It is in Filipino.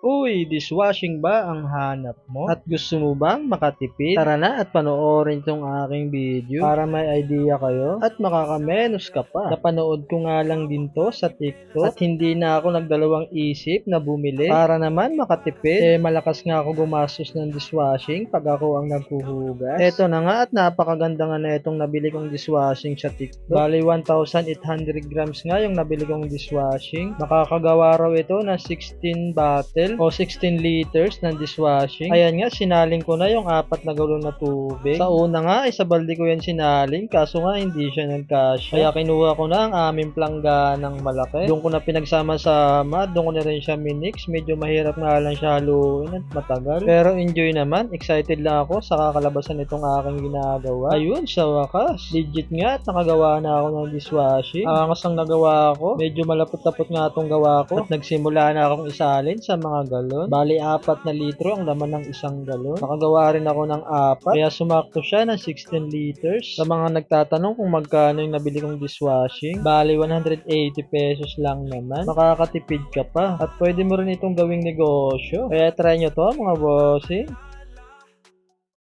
Uy, dishwashing ba ang hanap mo? At gusto mo bang makatipid? Tara na at panoorin tong aking video para may idea kayo at makakamenos ka pa. Napanood ko nga lang din to sa TikTok at hindi na ako nagdalawang isip na bumili para naman makatipid. Malakas nga ako gumastos ng dishwashing pag ako ang naghuhugas. Eto na nga at napakaganda nga na itong nabili kong dishwashing sa TikTok. Bali 1,800 grams nga yung nabili kong dishwashing. Makakagawa raw ito ng 16 bottle o 16 liters ng dishwashing. Ayan nga, sinaling ko na yung 4 na galon na tubig. Sa una nga, sa balde ko yan sinaling, kaso nga hindi siya nagkasya. Kaya kinuha ko na ang aming plangganang malaki. Doon ko na pinagsama-sama, doon ko na rin siya minix. Medyo mahirap nga lang siya haluin at matagal. Pero enjoy naman, excited lang ako sa kakalabasan itong aking ginagawa. Ayun, sa wakas, legit nga at nakagawa na ako ng dishwashing. Angas ang nagawa ko, medyo malapot-lapot nga itong gawa ko at nagsimula na akong isalin sa mga galon. Bali 4 na litro ang laman ng isang galon. Nakagawa rin ako ng 4. Kaya sumakto siya ng 16 liters. Sa mga nagtatanong kung magkano yung nabili kong dishwashing, bali 180 pesos lang naman. Makakatipid ka pa. At pwede mo rin itong gawing negosyo. Kaya try nyo to mga bossing.